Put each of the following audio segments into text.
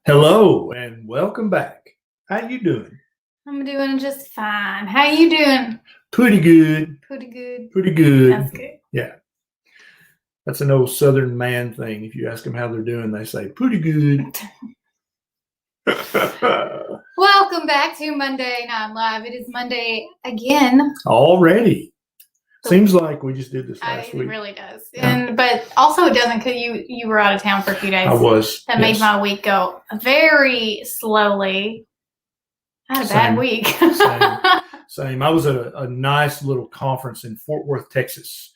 Hello and welcome back. How you doing? I'm doing just fine. How you doing? Pretty good. Pretty good. Pretty good. That's good. Yeah. That's an old Southern man thing. If you ask them how they're doing, they say, pretty good. Welcome back to Monday Night Live. It is Monday again. Already. Seems like we just did this last It week. really does. Yeah. But also it doesn't because you were out of town for a few days. I was. That made my week go very slowly. I had a bad week. Same. I was at a nice little conference in Fort Worth, Texas,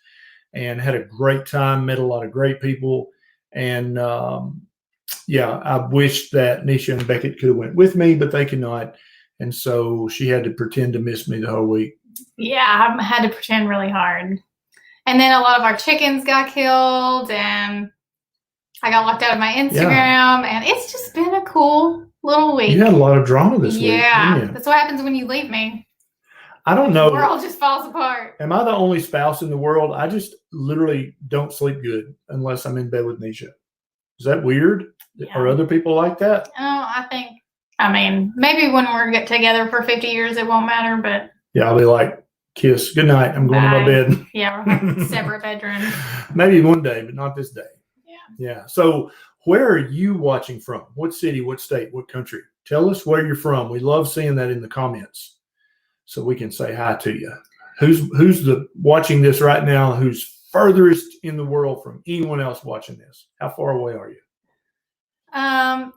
and had a great time, met a lot of great people. And I wish that Neisha and Beckett could have went with me, but they could not. And so she had to pretend to miss me the whole week. Yeah, I had to pretend really hard. And then a lot of our chickens got killed, and I got locked out of my Instagram, and it's just been a cool little week. You had a lot of drama this week. Yeah, that's what happens when you leave me. I don't know. The world just falls apart. Am I the only spouse in the world? I just literally don't sleep good unless I'm in bed with Neisha. Is that weird? Yeah. Are other people like that? Oh, I mean, maybe when we're together for 50 years, it won't matter, but. Yeah, I'll be like, kiss, good night, I'm going to my bed. Yeah, we're having separate bedrooms. Maybe one day, but not this day. Yeah. Yeah. So where are you watching from? What city, what state, what country? Tell us where you're from. We love seeing that in the comments so we can say hi to you. Who's watching this right now, who's furthest in the world from anyone else watching this? How far away are you?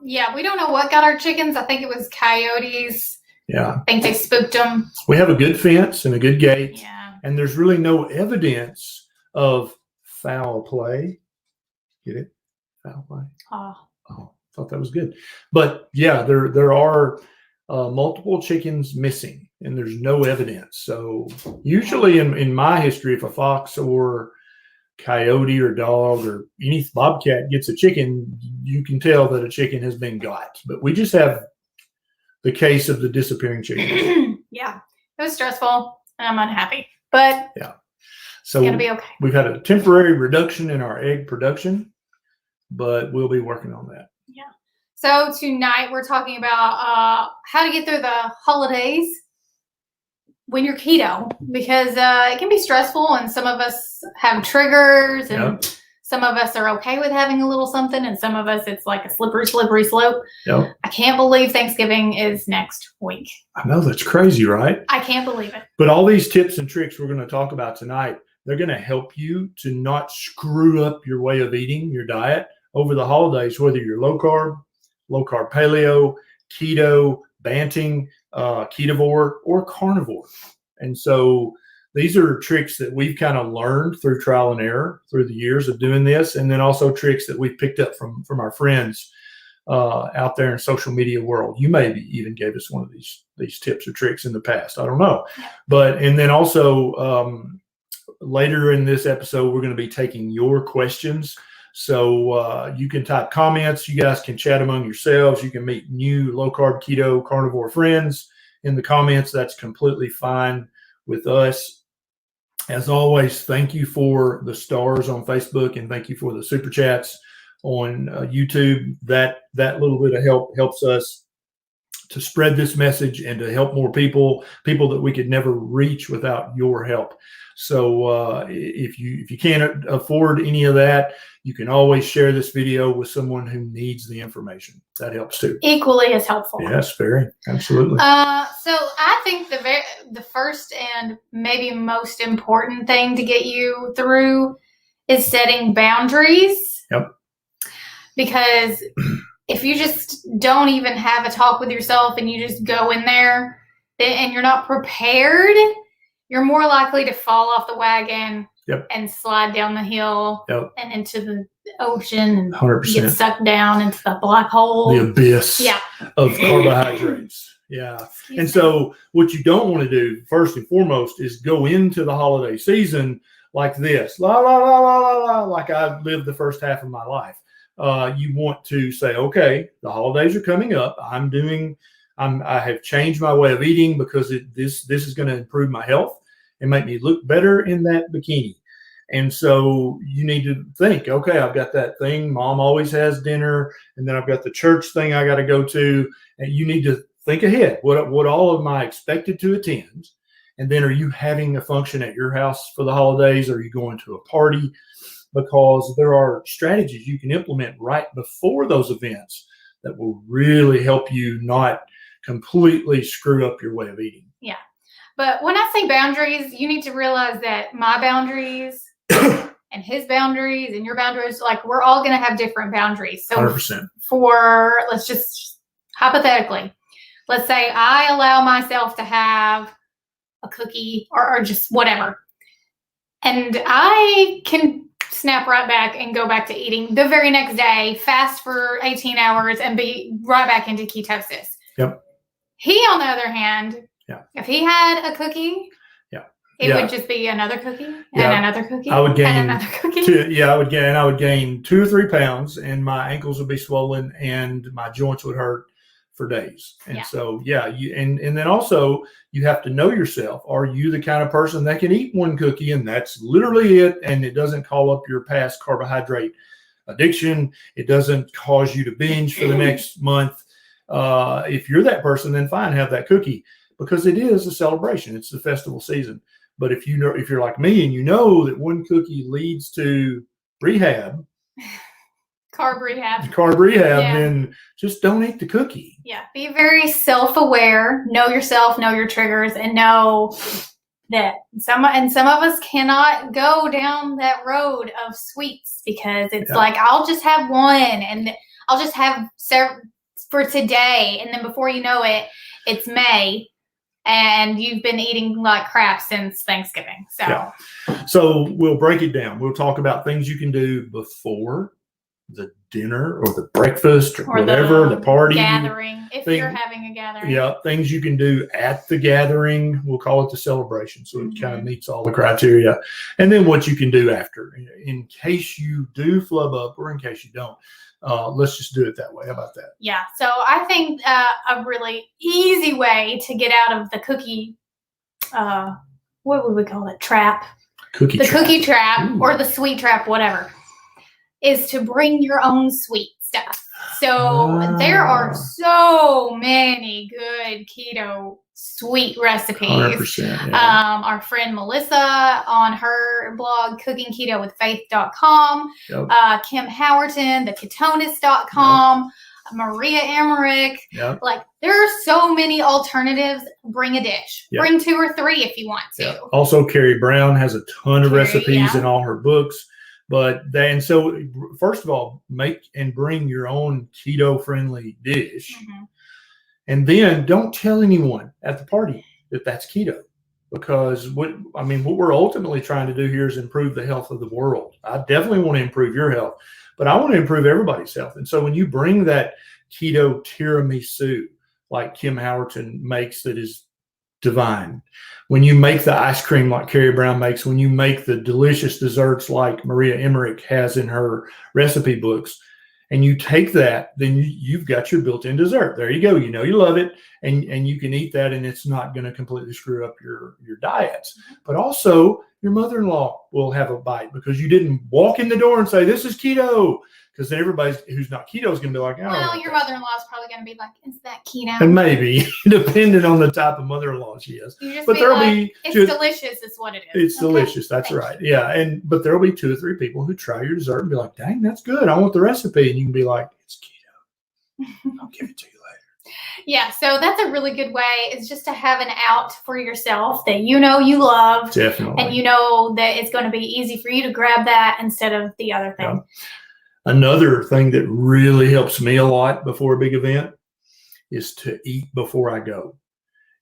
Yeah, we don't know what got our chickens. I think it was coyotes. Yeah. I think they spooked them. We have a good fence and a good gate. Yeah. And there's really no evidence of foul play. Get it? Foul play. Oh, thought that was good. But yeah, there are multiple chickens missing, and there's no evidence. So usually in my history, if a fox or coyote or dog or any bobcat gets a chicken, you can tell that a chicken has been got. But we just have the case of the disappearing chicken. Yeah, it was stressful, and I'm unhappy. But yeah, so it's gonna be okay. We've had a temporary reduction in our egg production, but we'll be working on that. Yeah. So tonight we're talking about how to get through the holidays when you're keto, because it can be stressful, and some of us have triggers, and some of us are okay with having a little something, and some of us it's like a slippery slope. Yep. I can't believe Thanksgiving is next week. I know, that's crazy, right? I can't believe it. But all these tips and tricks we're going to talk about tonight, they're going to help you to not screw up your way of eating, your diet over the holidays, whether you're low carb paleo, keto, banting, ketovore, or carnivore. And so these are tricks that we've kind of learned through trial and error through the years of doing this, and then also tricks that we've picked up from our friends out there in social media world. You maybe even gave us one of these tips or tricks in the past. I don't know. And then also later in this episode, we're going to be taking your questions. So you can type comments. You guys can chat among yourselves. You can meet new low carb, keto, carnivore friends in the comments. That's completely fine with us. As always, thank you for the stars on Facebook, and thank you for the super chats on YouTube. That little bit of help helps us to spread this message and to help more people that we could never reach without your help. So if you can't afford any of that, you can always share this video with someone who needs the information. That helps too. Equally as helpful. Yes, very, absolutely. So I think the first and maybe most important thing to get you through is setting boundaries. Yep. Because if you just don't even have a talk with yourself and you just go in there and you're not prepared, you're more likely to fall off the wagon and slide down the hill and into the ocean and 100%. Get sucked down into the black hole. The abyss of carbohydrates. Yeah. So what you don't want to do, first and foremost, is go into the holiday season like this. La, la, la, la, la, la, like I've lived the first half of my life. You want to say, okay, the holidays are coming up. I have changed my way of eating because this is going to improve my health and make me look better in that bikini. And so you need to think, okay, I've got that thing. Mom always has dinner. And then I've got the church thing I got to go to. And you need to think ahead. What all am I expected to attend? And then are you having a function at your house for the holidays? Are you going to a party? Because there are strategies you can implement right before those events that will really help you not completely screw up your way of eating. Yeah. But when I say boundaries, you need to realize that my boundaries and his boundaries and your boundaries, like we're all going to have different boundaries. So 100%. for, let's just hypothetically, let's say I allow myself to have a cookie or just whatever. And I can snap right back and go back to eating the very next day, fast for 18 hours and be right back into ketosis. Yep. He, on the other hand, if he had a cookie, it would just be another cookie and another cookie. I would gain and another cookie. I would gain 2 or 3 pounds, and my ankles would be swollen, and my joints would hurt for days. And so, and then also you have to know yourself. Are you the kind of person that can eat 1 cookie and that's literally it, and it doesn't call up your past carbohydrate addiction? It doesn't cause you to binge for the next month. If you're that person, then fine, have that cookie, because it is a celebration. It's the festival season. But if you're like me and you know that 1 cookie leads to rehab, carb rehab, then just don't eat the cookie. Yeah. Be very self-aware, know yourself, know your triggers, and know that some of us cannot go down that road of sweets because it's like, I'll just have 1 and I'll just have several for today. And then before you know it, it's May and you've been eating like crap since Thanksgiving. So we'll break it down. We'll talk about things you can do before the dinner or the breakfast or whatever, the party. Gathering, if you're having a gathering. Yeah, things you can do at the gathering. We'll call it the celebration. So it kind of meets all the criteria. And then what you can do after, in case you do flub up or in case you don't. Let's just do it that way. How about that? Yeah. So I think a really easy way to get out of the cookie, what would we call it? Trap. Cookie trap or the sweet trap, whatever, is to bring your own sweet stuff. So there are so many good keto sweet recipes. 100%, our friend Melissa on her blog, cookingketowithfaith.com, Kim Howerton, theketonis.com, Maria Emmerich. Like there are so many alternatives. Bring a dish. Bring 2 or 3 if you want to. Also, Carrie Brown has a ton of recipes in all her books. But then, so first of all, make and bring your own keto-friendly dish. And then don't tell anyone at the party that that's keto, because what we're ultimately trying to do here is improve the health of the world. I definitely want to improve your health, but I want to improve everybody's health. And so when you bring that keto tiramisu like Kim Howerton makes that is divine, when you make the ice cream like Carrie Brown makes, when you make the delicious desserts like Maria Emmerich has in her recipe books, and you take that, then you've got your built-in dessert. There you go. You know you love it, and you can eat that, and it's not going to completely screw up your diets. But also, your mother-in-law will have a bite because you didn't walk in the door and say, this is keto. Because then everybody who's not keto is going to be like, oh. Well, your mother-in-law is probably going to be like, is that keto? And maybe, depending on the type of mother-in-law she is. You just but there'll be it's delicious is what it is. It's delicious. That's right. Yeah. But there'll be 2 or 3 people who try your dessert and be like, dang, that's good. I want the recipe. And you can be like, it's keto. I'll give it to you later. Yeah. So that's a really good way, is just to have an out for yourself that you know you love. Definitely. And you know that it's going to be easy for you to grab that instead of the other thing. Yeah. Another thing that really helps me a lot before a big event is to eat before I go.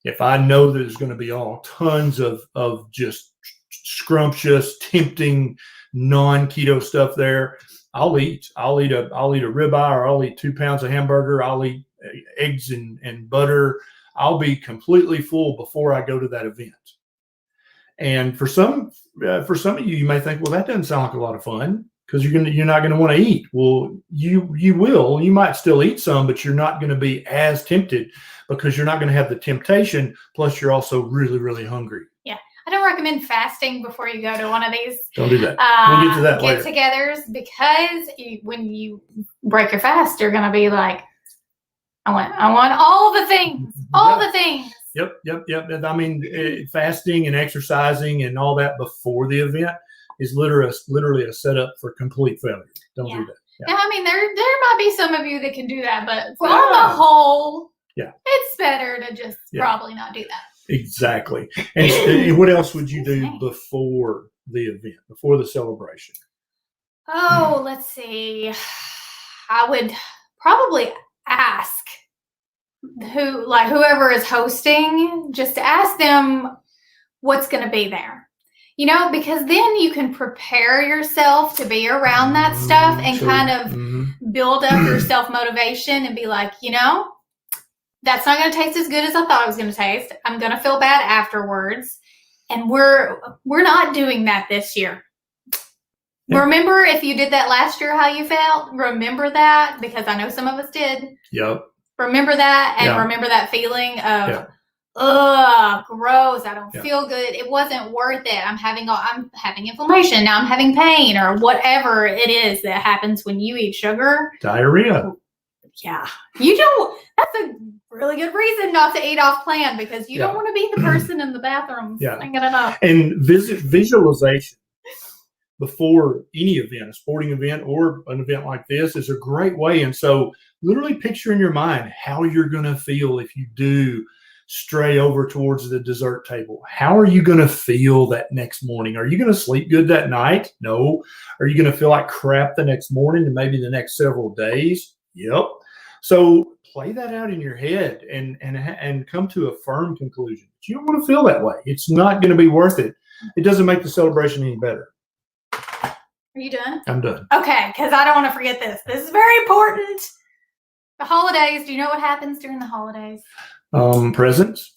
If I know that there's going to be all tons of just scrumptious, tempting, non-keto stuff there, I'll eat. I'll eat a ribeye, or I'll eat 2 pounds of hamburger. I'll eat eggs and butter. I'll be completely full before I go to that event. And for some of you may think, well, that doesn't sound like a lot of fun, because you're not going to want to eat. Well, you will. You might still eat some, but you're not going to be as tempted because you're not going to have the temptation. Plus, you're also really, really hungry. Yeah. I don't recommend fasting before you go to one of these. Don't do that. We'll get to that later. Get-togethers, because when you break your fast, you're going to be like, I want all the things, all the things. Yep. I mean, fasting and exercising and all that before the event is literally a setup for complete failure. Don't do that. Yeah. I mean, there might be some of you that can do that, but on the whole, it's better to just probably not do that. Exactly. And what else would you do before the event, before the celebration? Oh, let's see. I would probably ask whoever is hosting, just to ask them what's going to be there. You know, because then you can prepare yourself to be around that stuff and kind of build up your self-motivation and be like, you know, that's not going to taste as good as I thought it was going to taste. I'm going to feel bad afterwards. And we're not doing that this year. Yeah. Remember, if you did that last year, how you felt? Remember that, because I know some of us did. Yep. Remember that, and remember that feeling of, ugh, gross. I don't feel good. It wasn't worth it. I'm having inflammation. Now I'm having pain, or whatever it is that happens when you eat sugar. Diarrhea. Yeah. You don't, that's a really good reason not to eat off plan, because you don't want to be the person in the bathroom slinging it up. And visualization before any event, a sporting event or an event like this, is a great way. And so literally picture in your mind how you're going to feel if you do stray over towards the dessert table. How are you going to feel that next morning? Are you going to sleep good that night? No. Are you going to feel like crap the next morning and maybe the next several days? Yep. So play that out in your head and come to a firm conclusion. You don't want to feel that way. It's not going to be worth it. It doesn't make the celebration any better. Are you done? I'm done. Okay, because I don't want to forget this. This is very important. The holidays. Do you know what happens during the holidays? Presents.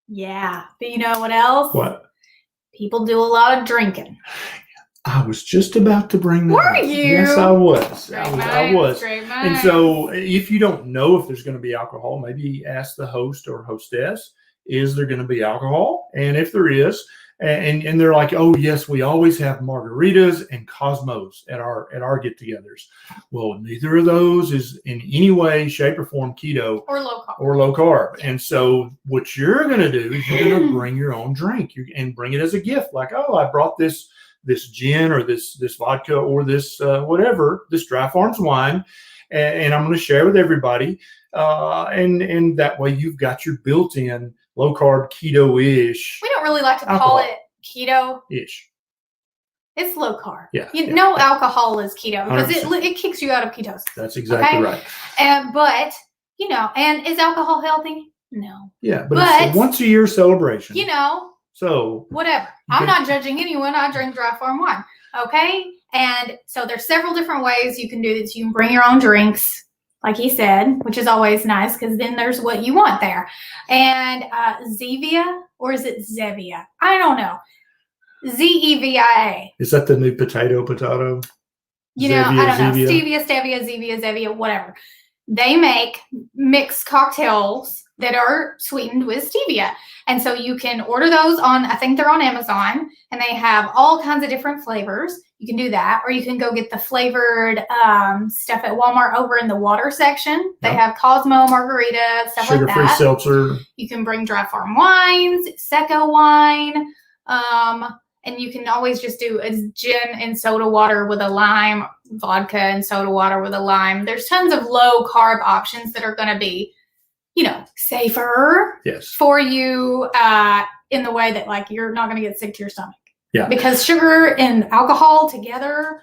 Yeah. But you know what else? What? People do a lot of drinking. I was just about to bring that up. Were you? Yes, I was. I was. Great minds. And so if you don't know if there's going to be alcohol, maybe ask the host or hostess, is there going to be alcohol? And if there is, and they're like, oh, yes, we always have margaritas and Cosmos at our get-togethers. Well, neither of those is in any way, shape, or form keto or low carb. Yeah. And so what you're going to do is you're going to bring your own drink and bring it as a gift. Like, oh, I brought this gin or this vodka or this whatever, this Dry Farms wine, and I'm going to share with everybody. And that way you've got your built-in low carb keto-ish. We don't really like to call it keto-ish. It's low carb. Yeah. No alcohol is keto, because it kicks you out of ketosis. That's exactly right. But and is alcohol healthy? No. Yeah, but it's a once a year celebration. So whatever. I'm not judging anyone. I drink Dry Farm wine. Okay. And so there's several different ways you can do this. You can bring your own drinks, like he said, which is always nice, because then there's what you want there. And Zevia, or is it Zevia? I don't know. Zevia. Is that the new potato? I don't know. Stevia, stevia, Zevia, Zevia, whatever. They make mixed cocktails that are sweetened with stevia. And so you can order those I think they're on Amazon, and they have all kinds of different flavors. You can do that, or you can go get the flavored stuff at Walmart over in the water section. They have Cosmo, margarita, stuff like that. Sugar-free seltzer. You can bring Dry Farm wines, Secco wine, and you can always just do a gin and soda water with a lime, vodka and soda water with a lime. There's tons of low carb options that are going to be, safer for you in the way that, like, you're not going to get sick to your stomach. Yeah. Because sugar and alcohol together,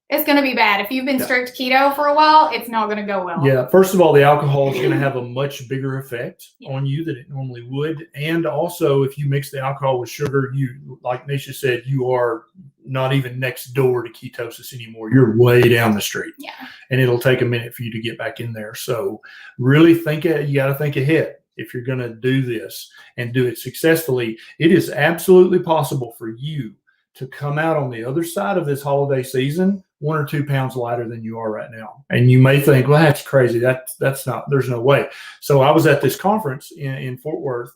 it's going to be bad. If you've been strict keto for a while, it's not going to go well. Yeah. First of all, the alcohol is going to have a much bigger effect on you than it normally would. And also, if you mix the alcohol with sugar, you, like Neisha said, you are not even next door to ketosis anymore. You're way down the street. Yeah. And it'll take a minute for you to get back in there. So really you got to think ahead. If you're going to do this and do it successfully, it is absolutely possible for you to come out on the other side of this holiday season 1 or 2 pounds lighter than you are right now. And you may think, well, that's crazy. That's not, there's no way. So I was at this conference in Fort Worth,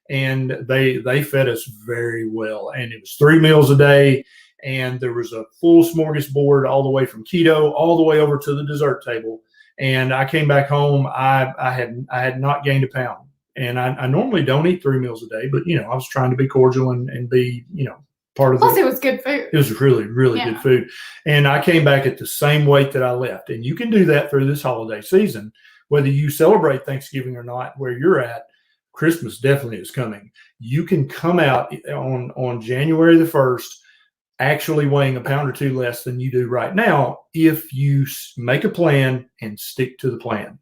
and they fed us very well. And it was 3 meals a day, and there was a full smorgasbord all the way from keto all the way over to the dessert table. And I came back home. I had not gained a pound, and I normally don't eat 3 meals a day, but I was trying to be cordial and be part of Plus, it was good food. It was really, really good food. And I came back at the same weight that I left. And you can do that through this holiday season, whether you celebrate Thanksgiving or not. Where you're at, Christmas definitely is coming. You can come out on January the 1st actually weighing a pound or 2 less than you do right now if you make a plan and stick to the plan.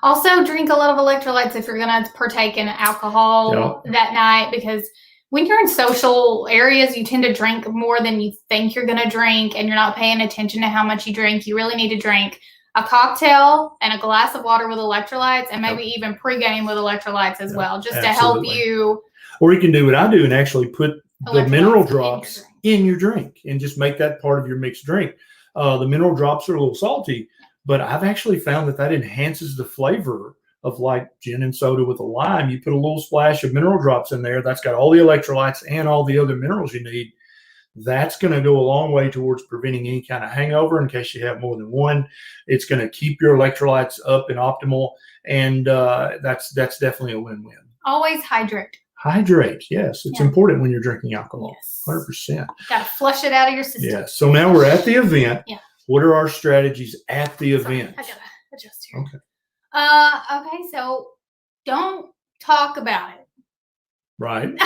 Also, drink a lot of electrolytes if you're going to partake in alcohol that night, because when you're in social areas, you tend to drink more than you think you're going to drink, and you're not paying attention to how much you drink. You really need to drink a cocktail and a glass of water with electrolytes, and maybe even pregame with electrolytes as well, just to help you. Or you can do what I do and actually put the mineral drops in your drink and just make that part of your mixed drink. The mineral drops are a little salty, but I've actually found that enhances the flavor of like gin and soda with a lime. You put a little splash of mineral drops in there. That's got all the electrolytes and all the other minerals you need. That's going to go a long way towards preventing any kind of hangover in case you have more than one. It's going to keep your electrolytes up and optimal. And that's definitely a win-win. Always hydrate. Hydrate. Yes. It's important when you're drinking alcohol. Yes. 100%. Got to flush it out of your system. Yes. So now we're at the event. Yeah. What are our strategies at the event? I got to adjust here. Okay. Okay, so don't talk about it. Right.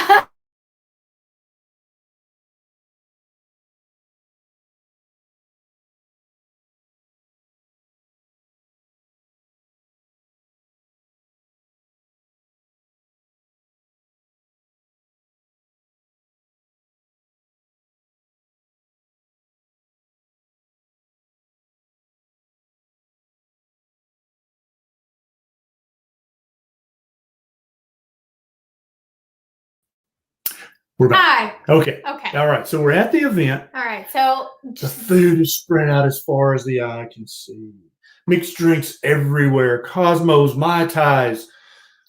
We're back. Hi. Okay. Okay. All right. So we're at the event. All right. So the food is spread out as far as the eye can see. Mixed drinks everywhere. Cosmos, Mai Tais,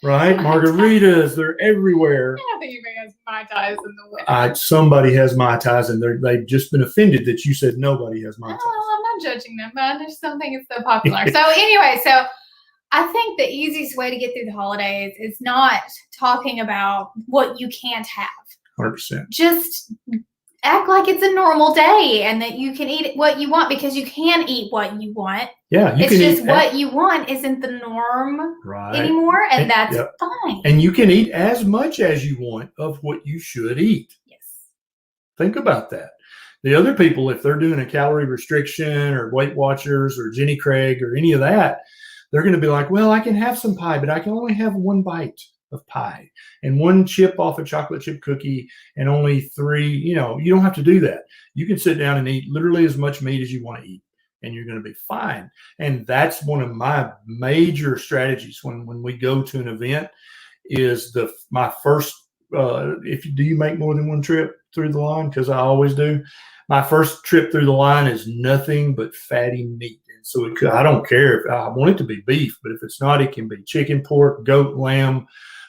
right? Margaritas, they're everywhere. I don't think anybody has Mai Tais in the winter. Somebody has Mai Tais, and they've just been offended that you said nobody has Mai Tais. Oh, I'm not judging them, but I just don't think it's so popular. So anyway, I think the easiest way to get through the holidays is not talking about what you can't have. 100%. Just act like it's a normal day and that you can eat what you want, because you can eat what you want. Yeah. It's just what you want isn't the norm anymore, and that's fine. And you can eat as much as you want of what you should eat. Yes. Think about that. The other people, if they're doing a calorie restriction or Weight Watchers or Jenny Craig or any of that, they're going to be like, well, I can have some pie, but I can only have 1 bite of pie and 1 chip off a chocolate chip cookie and only 3. You don't have to do that. You can sit down and eat literally as much meat as you want to eat, and you're going to be fine. And that's one of my major strategies when we go to an event is my first, do you make more than 1 trip through the line? Because I always do. My first trip through the line is nothing but fatty meat. And so I don't care if I want it to be beef, but if it's not, it can be chicken, pork, goat, lamb,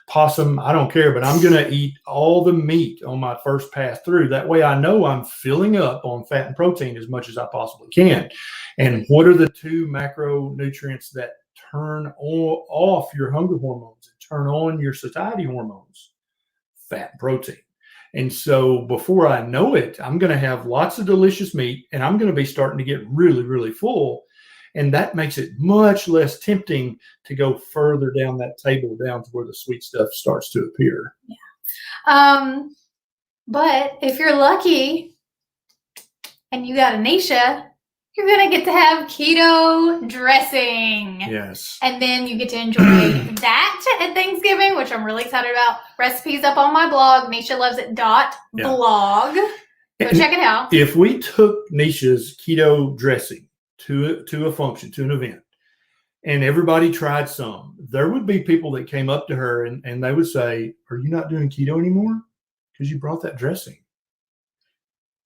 possum. I don't care, but I'm going to eat all the meat on my first pass through. That way I know I'm filling up on fat and protein as much as I possibly can. And what are the 2 macronutrients that turn off your hunger hormones and turn on your satiety hormones? Fat and protein. And so before I know it, I'm going to have lots of delicious meat, and I'm going to be starting to get really, really full. And that makes it much less tempting to go further down that table, down to where the sweet stuff starts to appear. Yeah. But if you're lucky and you got a Neisha, you're going to get to have keto dressing. Yes. And then you get to enjoy that at Thanksgiving, which I'm really excited about. Recipes up on my blog, NeishaLovesIt.blog. Go check it out. If we took Neisha's keto dressing to a function, to an event, and everybody tried some, there would be people that came up to her and they would say, are you not doing keto anymore? Because you brought that dressing.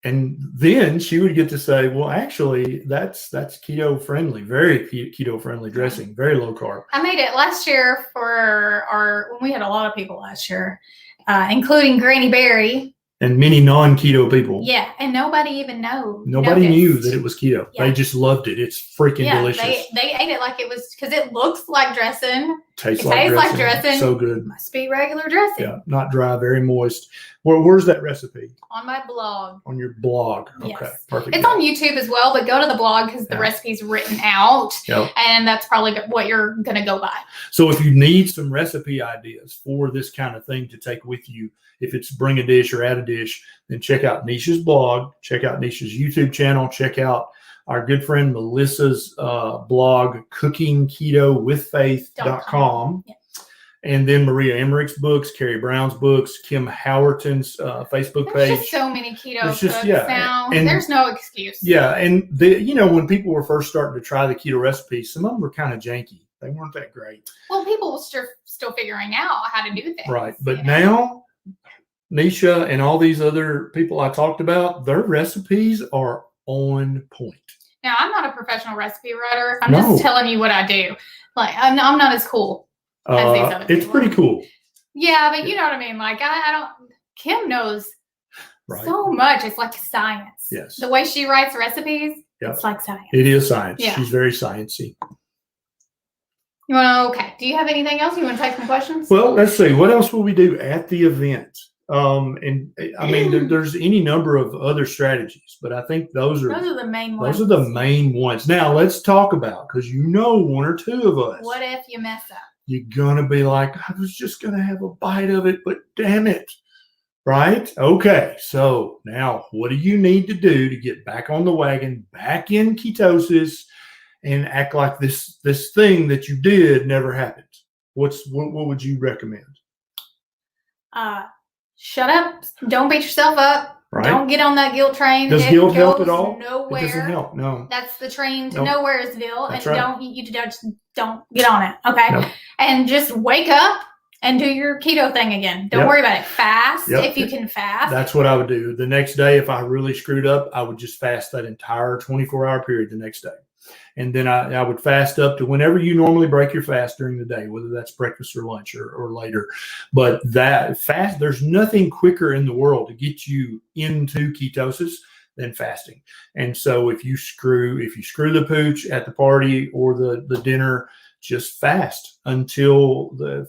And then she would get to say, well, actually, that's keto friendly, very keto friendly dressing, very low carb. I made it last year when we had a lot of people last year, including Granny Berry. And many non-keto people. Yeah, and nobody even noticed. Nobody knew that it was keto. Yeah. They just loved it. It's freaking delicious. They ate it like it was, because it looks like dressing. Tastes like dressing. So good. Must be regular dressing. Yeah, not dry, very moist. Where's that recipe? On my blog. On your blog. Okay, yes. Perfect. It's on YouTube as well, but go to the blog because the recipe's written out. Yep. And that's probably what you're going to go by. So if you need some recipe ideas for this kind of thing to take with you, if it's bring a dish or add a dish, then check out Neisha's blog, check out Neisha's YouTube channel, check out our good friend Melissa's blog, cookingketowithfaith.com. Yeah. And then Maria Emmerich's books, Carrie Brown's books, Kim Howerton's Facebook page. There's just so many keto books now. And there's no excuse. Yeah, and when people were first starting to try the keto recipes, some of them were kind of janky. They weren't that great. Well, people were still figuring out how to do things. Right, but now Neisha and all these other people I talked about, their recipes are on point. Now, I'm not a professional recipe writer. I'm just telling you what I do. Like, I'm not as cool. It's pretty cool. Yeah, but you know what I mean. Like I don't. Kim knows so much. It's like science. Yes. The way she writes recipes, it's like science. It is science. Yeah. She's very sciencey. You want to? Okay. Do you have anything else? You want to take some questions? Well, let's see. What else will we do at the event? And I mean, there's any number of other strategies, but I think those are the main ones. Those are the main ones. Now let's talk about, because one or two of us. What if you mess up? You're going to be like, I was just going to have a bite of it, but damn it. Right? Okay. So now what do you need to do to get back on the wagon, back in ketosis, and act like this thing that you did never happened? What would you recommend? Shut up. Don't beat yourself up. Right. Don't get on that guilt train. Does guilt help at all? Nowhere. It doesn't help. No. That's the train to nowheresville, That's and right. you just don't get on it. Okay. Nope. And just wake up and do your keto thing again. Don't worry about it. Fast if you can fast. That's what I would do. The next day, if I really screwed up, I would just fast that entire 24-hour period the next day. And then I would fast up to whenever you normally break your fast during the day, whether that's breakfast or lunch or later. But that fast, there's nothing quicker in the world to get you into ketosis than fasting. And so if you screw the pooch at the party or the dinner, just fast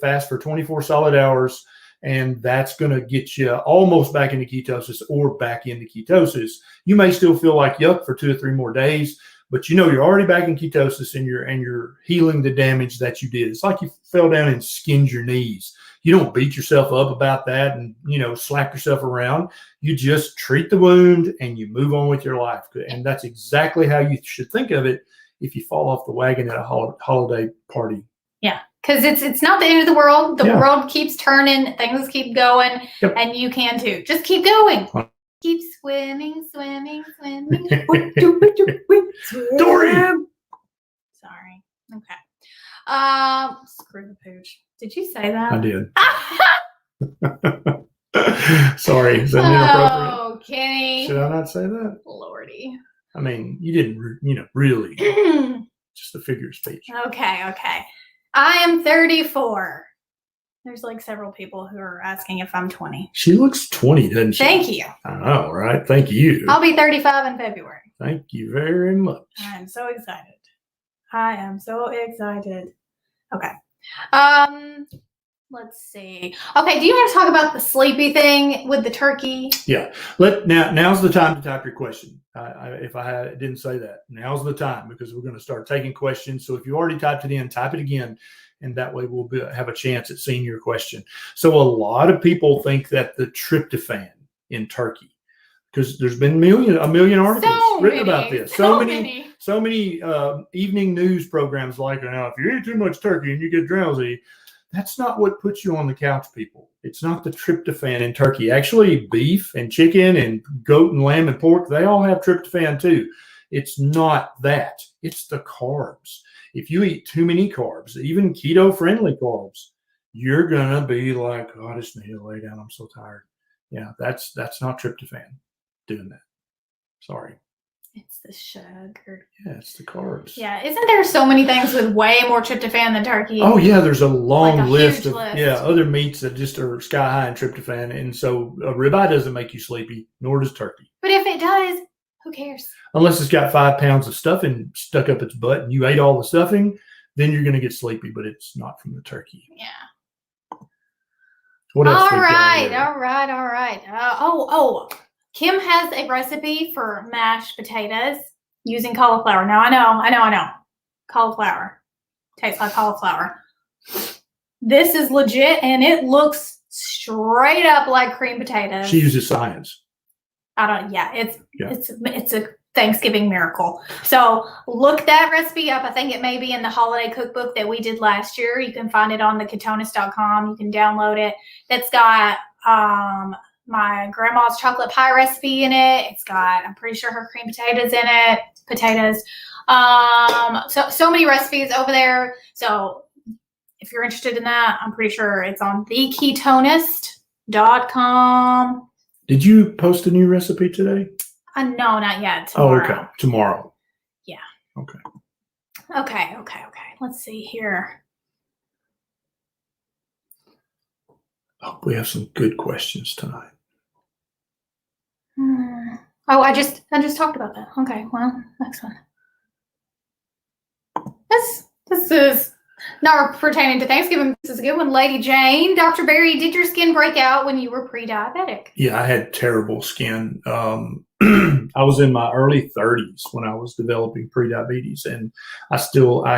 fast for 24 solid hours. And that's going to get you almost back into ketosis or back into ketosis. You may still feel like yuck for 2 or 3 more days, but you're already back in ketosis and you're healing the damage that you did. It's like you fell down and skinned your knees. You don't beat yourself up about that and, slap yourself around. You just treat the wound and you move on with your life. And that's exactly how you should think of it if you fall off the wagon at a holiday party. Yeah, because it's not the end of the world. The world keeps turning. Things keep going. Yep. And you can too. Just keep going. Keep swimming. Dory! Sorry. Okay. Screw the pooch. Did you say that? I did. Sorry. Is that inappropriate? Oh, Kenny. Should I not say that? Lordy. I mean, you didn't, really. Just a figure of speech. Okay. I am 34. There's like several people who are asking if I'm 20. She looks 20, doesn't she? Thank you. I know, right? Thank you. I'll be 35 in February. Thank you very much. I'm so excited. Okay. Let's see. Okay, do you want to talk about the sleepy thing with the turkey? Yeah. Now's the time to type your question. If I didn't say that, now's the time because we're going to start taking questions. So if you already typed it in, type it again, and that way we'll have a chance at seeing your question. So a lot of people think that the tryptophan in turkey, because there's been a million articles written about this. So many evening news programs like, now if you eat too much turkey and you get drowsy. That's not what puts you on the couch, people. It's not the tryptophan in turkey. Actually, beef and chicken and goat and lamb and pork, they all have tryptophan too. It's not that. It's the carbs. If you eat too many carbs, even keto-friendly carbs, you're going to be like, oh, I just need to lay down. I'm so tired. Yeah, that's not tryptophan doing that. Sorry. It's the sugar. Yeah, it's the carbs. Yeah, isn't there so many things with way more tryptophan than turkey? Oh yeah, there's a long list huge of list. other meats that just are sky high in tryptophan, and so a ribeye doesn't make you sleepy, nor does turkey. But if it does, who cares? Unless it's got 5 pounds of stuffing stuck up its butt, and you ate all the stuffing, then you're going to get sleepy. But it's not from the turkey. Yeah. What else? All right. Kim has a recipe for mashed potatoes using cauliflower. Now I know. Cauliflower tastes like cauliflower. This is legit, and it looks straight up like cream potatoes. She uses science. It's a Thanksgiving miracle. So look that recipe up. I think it may be in the holiday cookbook that we did last year. You can find it on theketonis.com. You can download it. It's got my grandma's chocolate pie recipe in it. It's got, I'm pretty sure, her cream potatoes in it. So many recipes over there. So if you're interested in that, I'm pretty sure it's on theketonis.com. Did you post a new recipe today? No, not yet. Tomorrow. Oh, okay. Tomorrow. Yeah. Okay. Okay. Let's see here. Oh, we have some good questions tonight. Oh, I just talked about that. Okay, well, next one. This is not pertaining to Thanksgiving. This is a good one. Lady Jane, Dr. Barry, did your skin break out when you were pre-diabetic? Yeah, I had terrible skin. I was in my early 30s when I was developing prediabetes, and I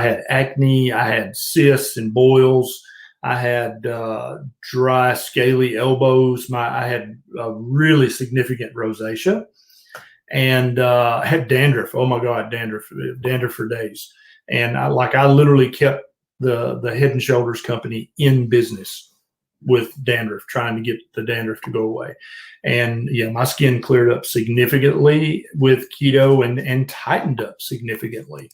had acne, I had cysts and boils, I had dry, scaly elbows. I had really significant rosacea, and I had dandruff. Oh my God, dandruff for days. And I literally kept the Head and Shoulders company in business with dandruff, trying to get the dandruff to go away. And yeah, my skin cleared up significantly with keto and tightened up significantly.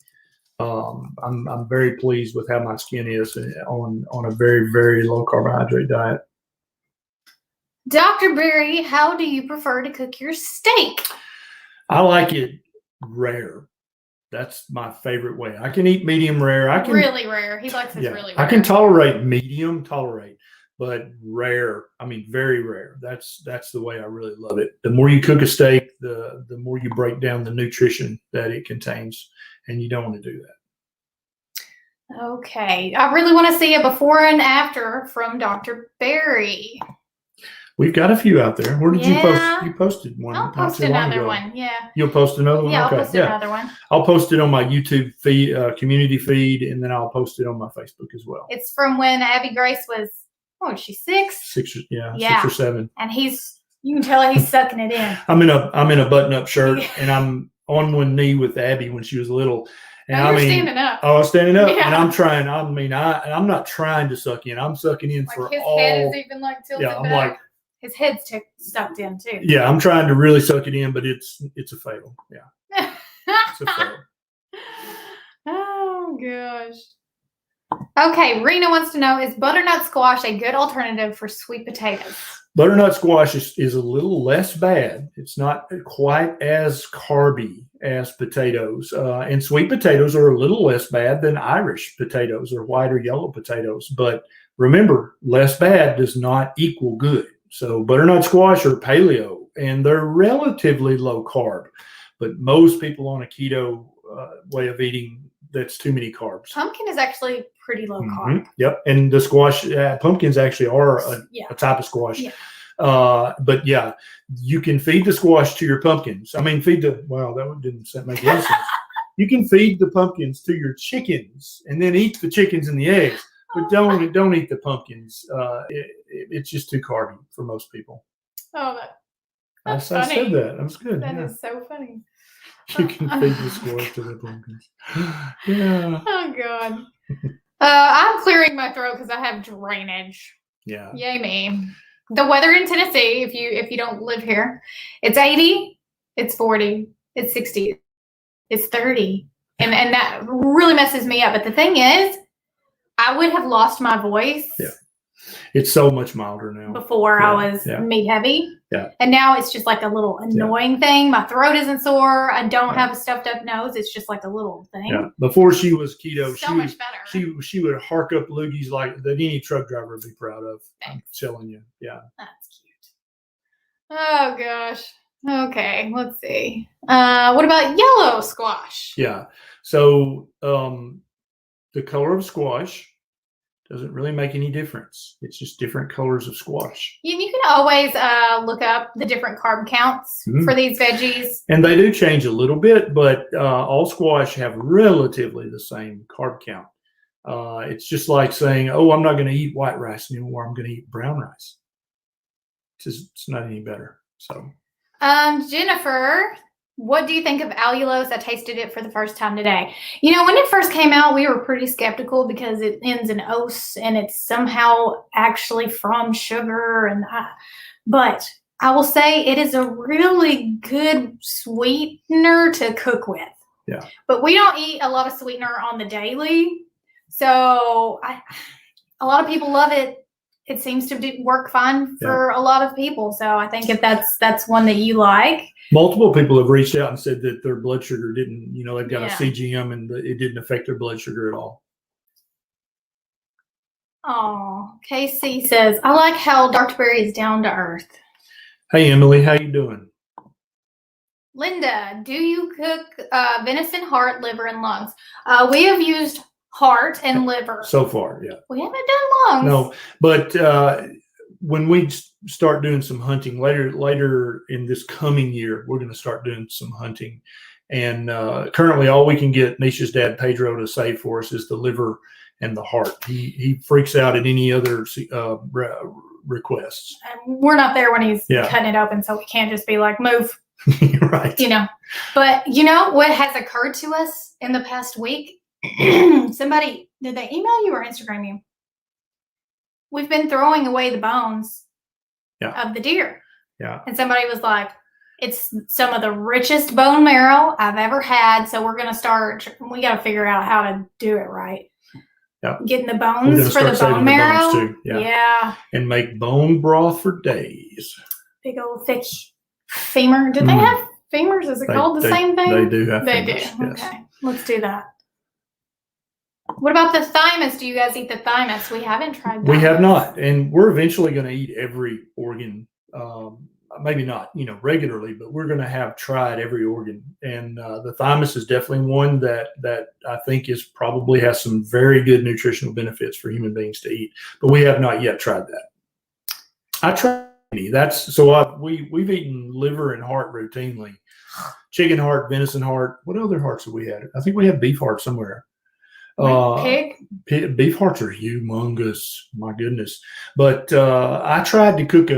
I'm very pleased with how my skin is on a very, very low carbohydrate diet. Dr. Barry, how do you prefer to cook your steak? I like it rare. That's my favorite way. I can eat medium rare. Really rare. He likes his really rare. I can tolerate medium, but rare. I mean, very rare. That's the way I really love it. The more you cook a steak, the more you break down the nutrition that it contains, and you don't want to do that. Okay. I really want to see a before and after from Dr. Barry. We've got a few out there. Where did you post? You posted one. I'll post another one. Yeah. You'll post another one? Yeah, okay. I'll post another one. I'll post it on my YouTube feed, community feed, and then I'll post it on my Facebook as well. It's from when Abby Grace was, is she 6? 6 or 7. And you can tell he's sucking it in. I'm in a button-up shirt, and I'm on one knee with Abby when she was little. And you're standing up. Oh, I was standing up, yeah. And I'm not trying to suck in. I'm sucking in for his all. His head is even tilted back. I'm like. His head's sucked in too. Yeah, I'm trying to really suck it in, but it's a fail. Yeah, it's a fail. Oh gosh. Okay, Rena wants to know: is butternut squash a good alternative for sweet potatoes? Butternut squash is a little less bad. It's not quite as carby as potatoes, and sweet potatoes are a little less bad than Irish potatoes or white or yellow potatoes. But remember, less bad does not equal good. So butternut squash are paleo, and they're relatively low carb, but most people on a keto way of eating, that's too many carbs. Pumpkin is actually pretty low carb. Yep, and the squash, pumpkins actually are a type of squash. Yeah. But yeah, you can feed the squash to your pumpkins. I mean, that one didn't make any sense. You can feed the pumpkins to your chickens and then eat the chickens and the eggs. But don't eat the pumpkins. It's just too carby for most people. Oh, that's funny. I said that. That was good. That is so funny. You can feed the squash to the pumpkins. Yeah. Oh God. I'm clearing my throat because I have drainage. Yeah. Yay me. The weather in Tennessee, if you don't live here, it's 80, it's 40, it's 60, it's 30, and that really messes me up. But the thing is, I would have lost my voice It's so much milder now. Before I was meat heavy. Yeah. And now it's just like a little annoying thing. My throat isn't sore. I don't have a stuffed up nose. It's just like a little thing. Yeah. Before she was keto, so much better. She would hark up loogies like that any truck driver would be proud of. I'm telling you. Yeah. That's cute. Oh gosh. Okay, let's see. What about yellow squash? Yeah. So the color of squash doesn't really make any difference. It's just different colors of squash. You can always look up the different carb counts for these veggies. And they do change a little bit, but all squash have relatively the same carb count. It's just like saying, oh, I'm not going to eat white rice anymore. I'm going to eat brown rice. It's not any better. So, Jennifer, what do you think of allulose? I tasted it for the first time today. You know, when it first came out, we were pretty skeptical because it ends in ose and it's somehow actually from sugar. But I will say it is a really good sweetener to cook with. Yeah. But we don't eat a lot of sweetener on the daily. So a lot of people love it. It seems to work fine for a lot of people. So I think if that's one that you like. Multiple people have reached out and said that their blood sugar didn't, they've got a CGM and it didn't affect their blood sugar at all. Oh, Casey says, I like how Dr. Berry is down to earth. Hey, Emily, how you doing? Linda, do you cook venison, heart, liver, and lungs? We have used heart and liver. So far, yeah. We haven't done lungs. No, but when we start doing some hunting later in this coming year, we're going to start doing some hunting. And currently all we can get Neisha's dad, Pedro, to save for us is the liver and the heart. He freaks out at any other requests. And we're not there when he's cutting it open, so we can't just be like, move. Right. But what has occurred to us in the past week? Somebody, did they email you or Instagram you? We've been throwing away the bones of the deer. Yeah. And somebody was like, it's some of the richest bone marrow I've ever had. So we're going to we got to figure out how to do it right. Yeah. Getting the bones for the bone marrow. Too. Yeah. And make bone broth for days. Big old thick femur. Did they have femurs? Is it called the same thing? They do have femurs. They do. Yes. Okay. Let's do that. What about the thymus? Do you guys eat the thymus? We haven't tried that. We have not. And we're eventually going to eat every organ. Maybe not, regularly, but we're going to have tried every organ. And the thymus is definitely one that I think probably has some very good nutritional benefits for human beings to eat. But we have not yet tried that. I tried. We've eaten liver and heart routinely. Chicken heart, venison heart. What other hearts have we had? I think we had beef heart somewhere. Pig? Beef hearts are humongous. My goodness. But I tried to cook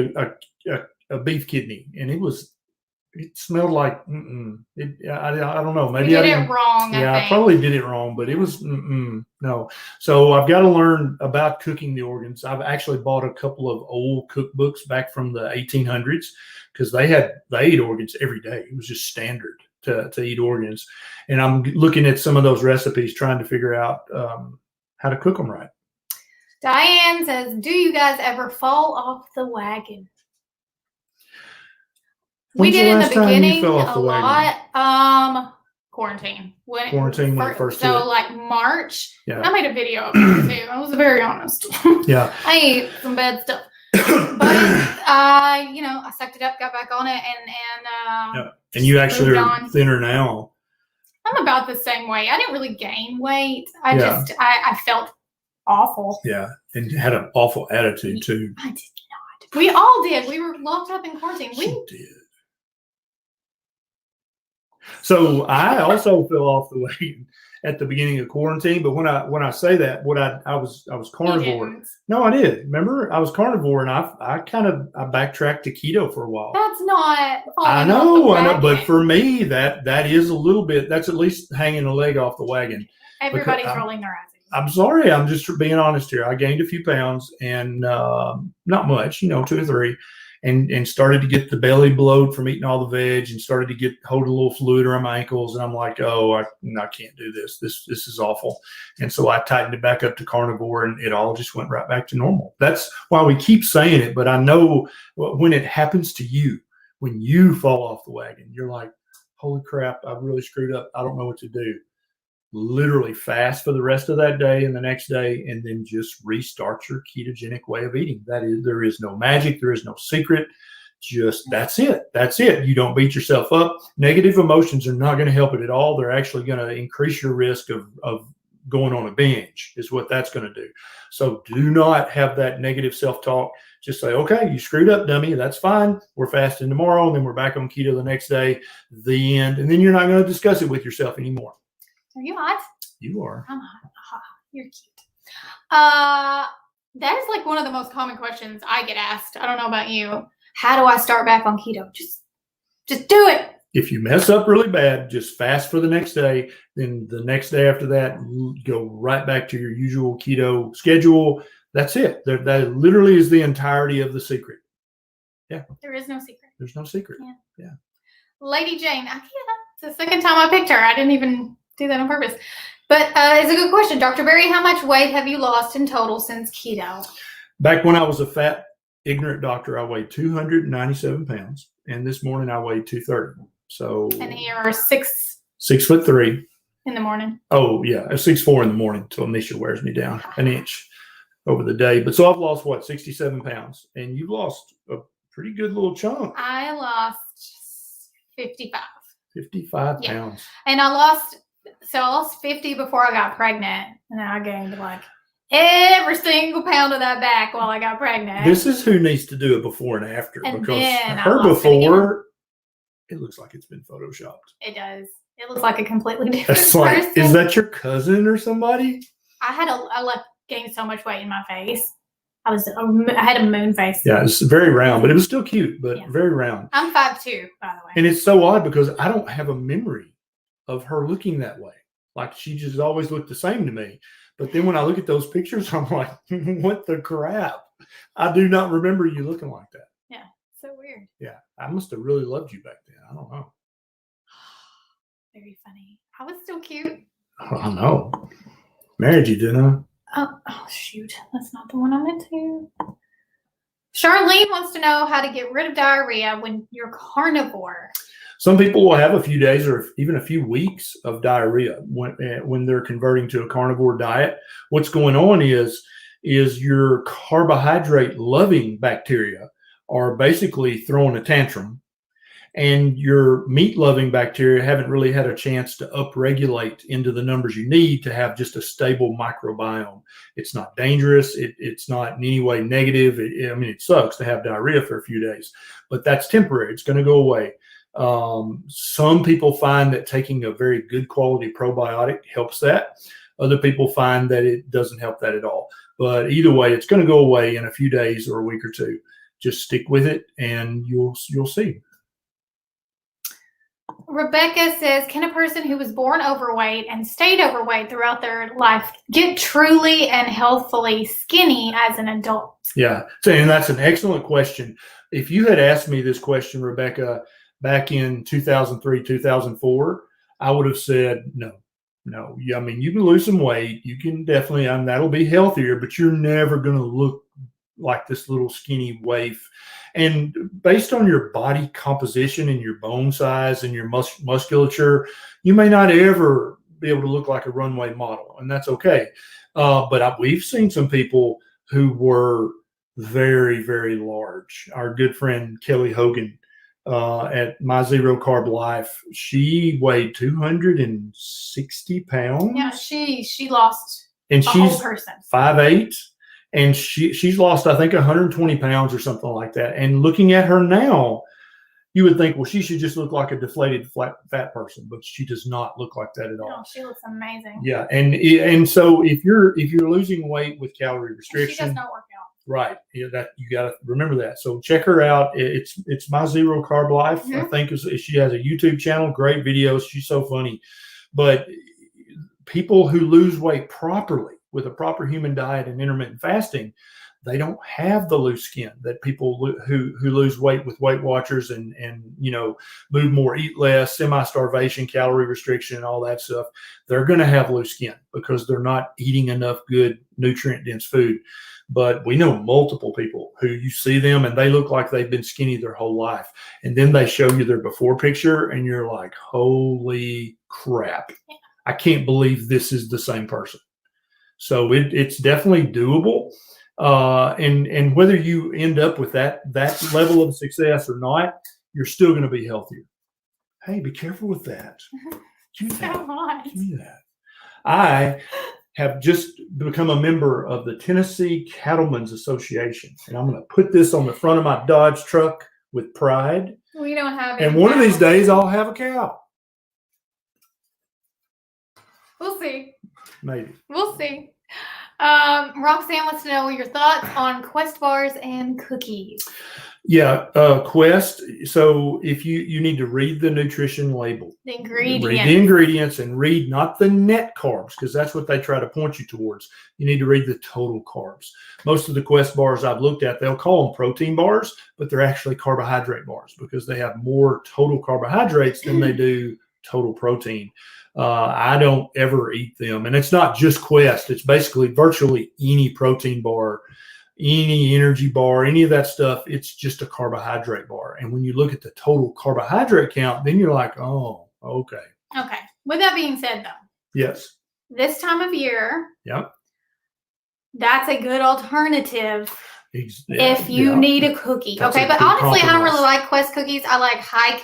a beef kidney, and it smelled like I don't know. Maybe I did it wrong. I probably did it wrong, but it was no. So I've got to learn about cooking the organs. I've actually bought a couple of old cookbooks back from the 1800s because they ate organs every day. It was just standard to eat organs, and I'm looking at some of those recipes, trying to figure out how to cook them right. Diane says, "Do you guys ever fall off the wagon?" We did in the beginning a lot. Quarantine. Quarantine when it first so like March. Yeah. I made a video of it too. I was very honest. Yeah. I ate some bad stuff. But I sucked it up, got back on it, and And you actually are thinner now. I'm about the same weight. I didn't really gain weight. I felt awful. Yeah. And you had an awful attitude too. I did not. We all did. We were locked up in quarantine. We did. So I also fell off the weight at the beginning of quarantine. But when I say that, I was carnivore. No, I did. Remember, I was carnivore, and I backtracked to keto for a while. That's not. I know. But for me, that is a little bit. That's at least hanging a leg off the wagon. Everybody's rolling their eyes. I'm sorry. I'm just being honest here. I gained a few pounds, and not much. 2 or 3. and started to get the belly bloat from eating all the veg, and started to get holding a little fluid around my ankles. And I'm like, oh, I can't do this. This is awful. And so I tightened it back up to carnivore, and it all just went right back to normal. That's why we keep saying it. But I know when it happens to you, when you fall off the wagon, you're like, holy crap, I've really screwed up. I don't know what to do. Literally fast for the rest of that day and the next day, and then just restart your ketogenic way of eating. There is no magic. There is no secret. Just that's it. That's it. You don't beat yourself up. Negative emotions are not going to help it at all. They're actually going to increase your risk of going on a binge, is what that's going to do. So do not have that negative self-talk. Just say, okay, you screwed up, dummy. That's fine. We're fasting tomorrow, and then we're back on keto the next day. The end. And then you're not going to discuss it with yourself anymore. Are you hot? You are. I'm hot. You're cute. That is like one of the most common questions I get asked. I don't know about you. How do I start back on keto? Just do it. If you mess up really bad, just fast for the next day. Then the next day after that, go right back to your usual keto schedule. That's it. That literally is the entirety of the secret. Yeah. There is no secret. There's no secret. Yeah. Lady Jane, it's the second time I picked her. I didn't even do that on purpose. But it's a good question. Dr. Berry, how much weight have you lost in total since keto? Back when I was a fat, ignorant doctor, I weighed 297 pounds. And this morning I weighed 230. So. And you're 6'3" in the morning. Oh, yeah. 6'4" in the morning until Neisha wears me down an inch over the day. But so I've lost, 67 pounds. And you've lost a pretty good little chunk. I lost 55. 55 pounds. And I lost 50 before I got pregnant. And then I gained like every single pound of that back while I got pregnant. This is who needs to do it before and after. And because then her before, it looks like it's been photoshopped. It does. It looks like a completely different person. Is that your cousin or somebody? I gained so much weight in my face. I had a moon face. Yeah, it's very round, but it was still cute, but very round. I'm 5'2", by the way. And it's so odd because I don't have a memory of her looking that way. Like she just always looked the same to me. But then when I look at those pictures, I'm like, what the crap? I do not remember you looking like that. Yeah, so weird. Yeah, I must have really loved you back then. I don't know. Very funny. I was still cute. Oh, I know. Married you, didn't I? Oh, shoot. That's not the one I meant to. Charlene wants to know how to get rid of diarrhea when you're carnivore. Some people will have a few days or even a few weeks of diarrhea when they're converting to a carnivore diet. What's going on is your carbohydrate-loving bacteria are basically throwing a tantrum, and your meat-loving bacteria haven't really had a chance to upregulate into the numbers you need to have just a stable microbiome. It's not dangerous. It's not in any way negative. It sucks to have diarrhea for a few days, but that's temporary. It's going to go away. Some people find that taking a very good quality probiotic helps that. Other people find that it doesn't help that at all. But either way, it's going to go away in a few days or a week or two. Just stick with it and you'll see. Rebecca says, can a person who was born overweight and stayed overweight throughout their life get truly and healthfully skinny as an adult? Yeah, and that's an excellent question. If you had asked me this question, Rebecca, back in 2003, 2004, I would have said no. Yeah, you can lose some weight. You can definitely, that'll be healthier, but you're never going to look like this little skinny waif. And based on your body composition and your bone size and your musculature, you may not ever be able to look like a runway model, and that's okay. But we've seen some people who were very, very large. Our good friend Kelly Hogan at My Zero Carb Life, she weighed 260 pounds. Yeah, she lost and a she's whole person. 5'8". And she's lost, I think, 120 pounds or something like that. And looking at her now, you would think, well, she should just look like a deflated, fat person, but she does not look like that at all. No, she looks amazing. Yeah, and so if you're losing weight with calorie restriction, she does not work out. Right. Yeah, that you got to remember that. So check her out. It's My Zero Carb Life. Mm-hmm. I think she has a YouTube channel. Great videos. She's so funny. But people who lose weight properly with a proper human diet and intermittent fasting, they don't have the loose skin that people who lose weight with Weight Watchers and move more, eat less, semi-starvation, calorie restriction, all that stuff. They're going to have loose skin because they're not eating enough good nutrient-dense food. But we know multiple people who you see them and they look like they've been skinny their whole life. And then they show you their before picture and you're like, holy crap. I can't believe this is the same person. So it's definitely doable. And whether you end up with that level of success or not, you're still going to be healthier. Hey, be careful with that. Give me that. Give me that. I have just become a member of the Tennessee Cattlemen's Association. And I'm going to put this on the front of my Dodge truck with pride. We don't have any. And one of these days I'll have a cow. We'll see. Maybe. We'll see. Roxanne wants to know your thoughts on Quest bars and cookies. Yeah, Quest. So if you need to read the nutrition label. The ingredients. Read the ingredients and read not the net carbs, because that's what they try to point you towards. You need to read the total carbs. Most of the Quest bars I've looked at, they'll call them protein bars, but they're actually carbohydrate bars because they have more total carbohydrates than they do total protein. I don't ever eat them. And it's not just Quest. It's basically virtually any protein bar, any energy bar, any of that stuff. It's just a carbohydrate bar. And when you look at the total carbohydrate count, then you're like, oh, okay. Okay. With that being said, though. Yes. This time of year. Yep. That's a good alternative. If you need a cookie. That's okay. But honestly, I don't really like Quest cookies. I like high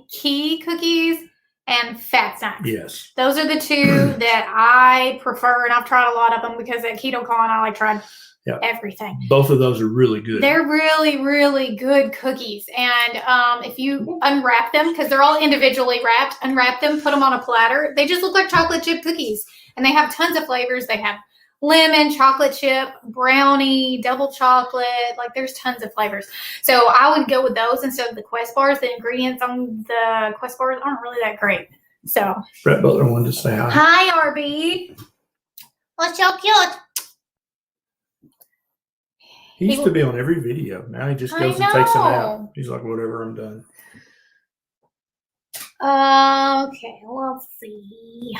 key cookies and fat snacks. Yes. Those are the two that I prefer, and I've tried a lot of them because at KetoCon I tried everything. Both of those are really good. They're really, really good cookies. And if you unwrap them, because they're all individually wrapped, unwrap them, put them on a platter. They just look like chocolate chip cookies. And they have tons of flavors. They have lemon, chocolate chip, brownie, double chocolate. Like there's tons of flavors. So I would go with those instead of the Quest bars. The ingredients on the Quest bars aren't really that great. So Brett Butler wanted to say hi. Hi, RB. What's so cute? He used to be on every video. Now he just goes and takes them out. He's like, whatever, I'm done. Okay, we'll see.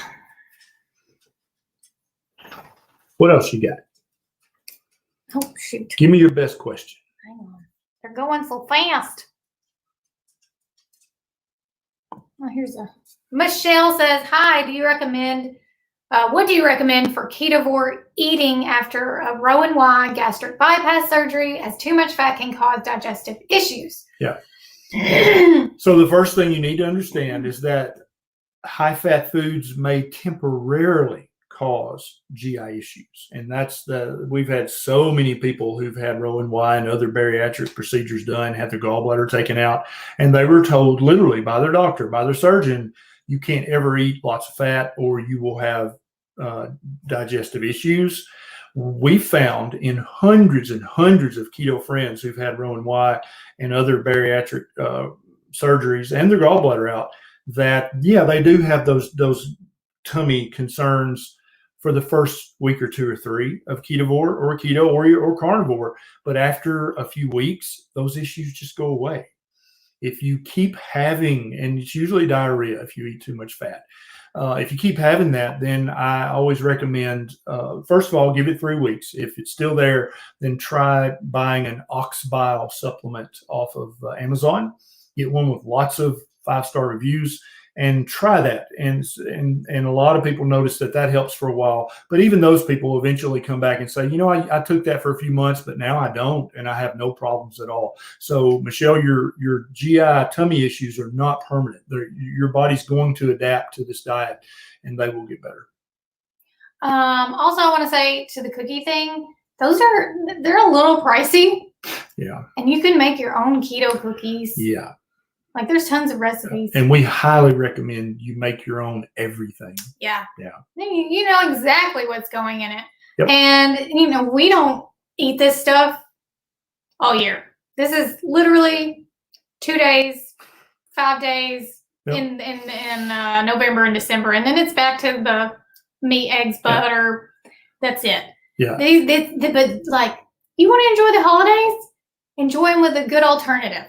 What else you got? Oh, shoot. Give me your best question. Hang on. They're going so fast. Oh, here's a... Michelle says, hi, do you recommend... what do you recommend for ketovore eating after a Roux-en-Y gastric bypass surgery, as too much fat can cause digestive issues? Yeah. So the first thing you need to understand is that high-fat foods may temporarily cause GI issues. And we've had so many people who've had Roux-en-Y and other bariatric procedures done, had their gallbladder taken out, and they were told literally by their doctor, by their surgeon, you can't ever eat lots of fat or you will have digestive issues. We found in hundreds and hundreds of keto friends who've had Roux-en-Y and other bariatric surgeries and their gallbladder out that, yeah, they do have those tummy concerns for the first week or 2 or 3 of ketovore or keto or carnivore. But after a few weeks, those issues just go away. If you keep having, and it's usually diarrhea if you eat too much fat. If you keep having that, then I always recommend, first of all, give it 3 weeks. If it's still there, then try buying an ox bile supplement off of Amazon. Get one with lots of 5-star reviews and try that. And a lot of people notice that helps for a while. But even those people eventually come back and say, you know, I took that for a few months, but now I don't, and I have no problems at all. So, Michelle, your GI tummy issues are not permanent. Your body's going to adapt to this diet, and they will get better. Also, I want to say to the cookie thing, they're a little pricey. Yeah. And you can make your own keto cookies. Yeah. Like there's tons of recipes. And we highly recommend you make your own everything. Yeah. Yeah. You know exactly what's going in it. Yep. And, we don't eat this stuff all year. This is literally 2 days, 5 days in November and December. And then it's back to the meat, eggs, butter. That's it. Yeah. But like, you want to enjoy the holidays? Enjoy them with a good alternative.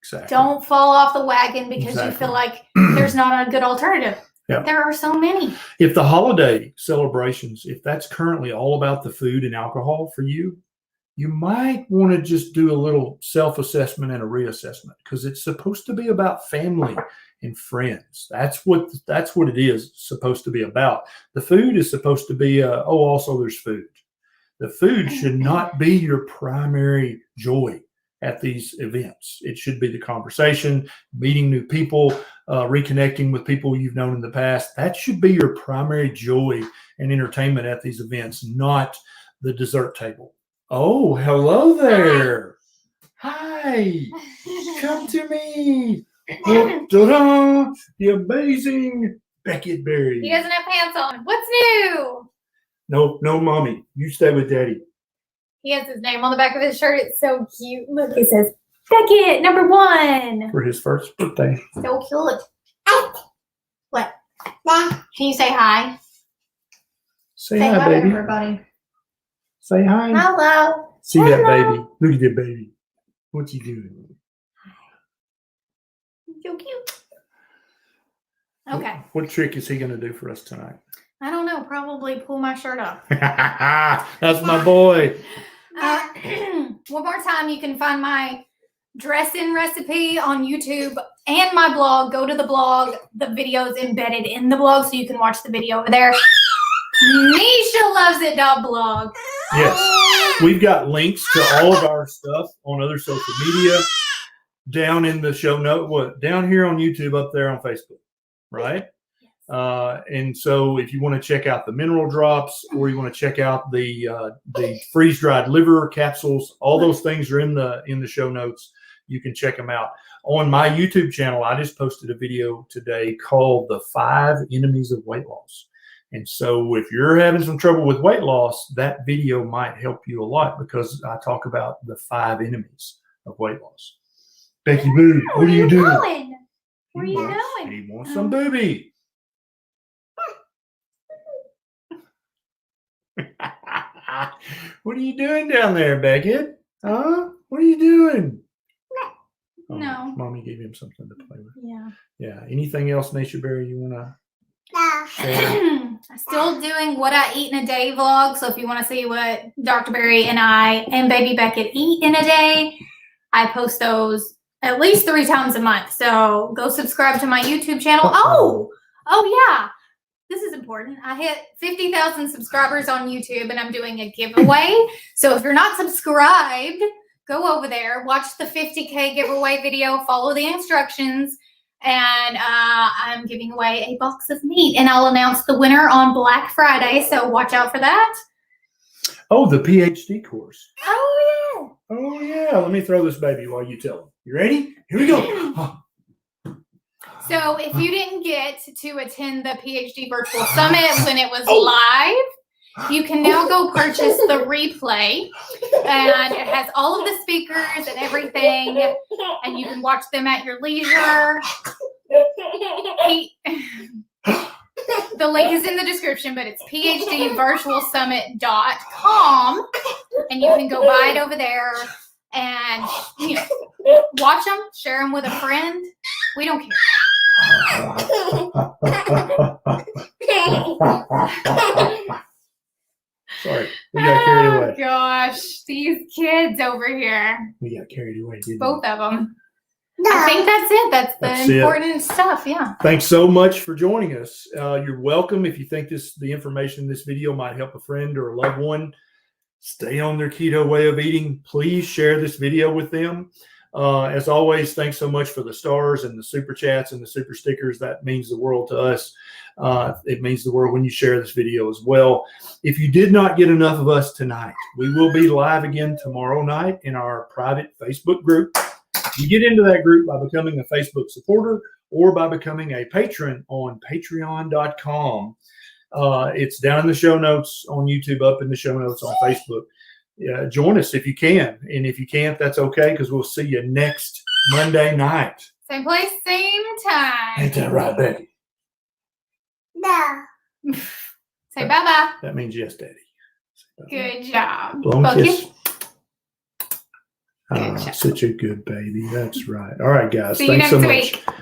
Exactly. Don't fall off the wagon because you feel like there's not a good alternative. Yeah. There are so many. If the holiday celebrations, if that's currently all about the food and alcohol for you, you might want to just do a little self-assessment and a reassessment, because it's supposed to be about family and friends. That's what it is supposed to be about. The food is supposed to be also there's food. The food should not be your primary joy at these events. It should be the conversation, meeting new people, reconnecting with people you've known in the past. That should be your primary joy and entertainment at these events, not the dessert table. Oh, hello there. Hi. Come to me. Ta-da, the amazing Beckett Berry. He doesn't have pants on. What's new? No, mommy. You stay with daddy. He has his name on the back of his shirt. It's so cute. Look, it says Beckett, #1. For his first birthday. So cute. What? Can you say hi? Say hi, baby. Everybody. Say hi. Hello. See that baby. Look at that baby. What's he doing? So cute. Okay. What trick is he going to do for us tonight? I don't know. Probably pull my shirt up. That's my boy. One more time, you can find my dress-in recipe on YouTube and my blog. Go to the blog. The video is embedded in the blog, so you can watch the video over there. Neisha loves it. Blog. Yes, we've got links to all of our stuff on other social media down in the show note. What down here on YouTube, up there on Facebook, right? And so if you want to check out the mineral drops, or you want to check out the freeze-dried liver capsules, all those things are in the show notes. You can check them out. On my YouTube channel, I just posted a video today called The 5 Enemies of Weight Loss. And so if you're having some trouble with weight loss, that video might help you a lot, because I talk about the 5 enemies of weight loss. Becky Boo, what are you doing? Where are you going? He wants some booby. What are you doing down there, Beckett? Huh? What are you doing? No. Mommy gave him something to play with. Yeah. Yeah. Anything else, Neisha Berry, you want to Still doing what I eat in a day vlog. So if you want to see what Dr. Berry and I and baby Beckett eat in a day, I post those at least 3 times a month. So go subscribe to my YouTube channel. Oh yeah. This is important. I hit 50,000 subscribers on YouTube, and I'm doing a giveaway. So if you're not subscribed, go over there, watch the 50K giveaway video, follow the instructions, and I'm giving away a box of meat, and I'll announce the winner on Black Friday. So watch out for that. Oh, the PhD course. Oh, Oh, yeah. Let me throw this baby while you tell him. You ready? Here we go. yeah. So if you didn't get to attend the PhD Virtual Summit when it was live, you can now go purchase the replay, and it has all of the speakers and everything, and you can watch them at your leisure. The link is in the description, but it's phdvirtualsummit.com, and you can go buy it over there and watch them, share them with a friend. We don't care. Sorry, we got carried away. Oh gosh, these kids over here. We got carried away, didn't we? Both of them. I think that's it. That's the important stuff. Yeah. Thanks so much for joining us. You're welcome. If you think the information in this video might help a friend or a loved one stay on their keto way of eating, please share this video with them. As always, thanks so much for the stars and the super chats and the super stickers. That means the world to us. It means the world when you share this video as well. If you did not get enough of us tonight, we will be live again tomorrow night in our private Facebook group. You get into that group by becoming a Facebook supporter or by becoming a patron on patreon.com. It's down in the show notes on YouTube, up in the show notes on Facebook. Join us if you can. And if you can't, that's okay, because we'll see you next Monday night. Same place, same time. Ain't that right, Becky? No. Say bye-bye. That means yes, Daddy. Good job. Blown Both kiss. you. Ah, job. such a good baby. That's right. All right, guys. See you Thanks so next much. week.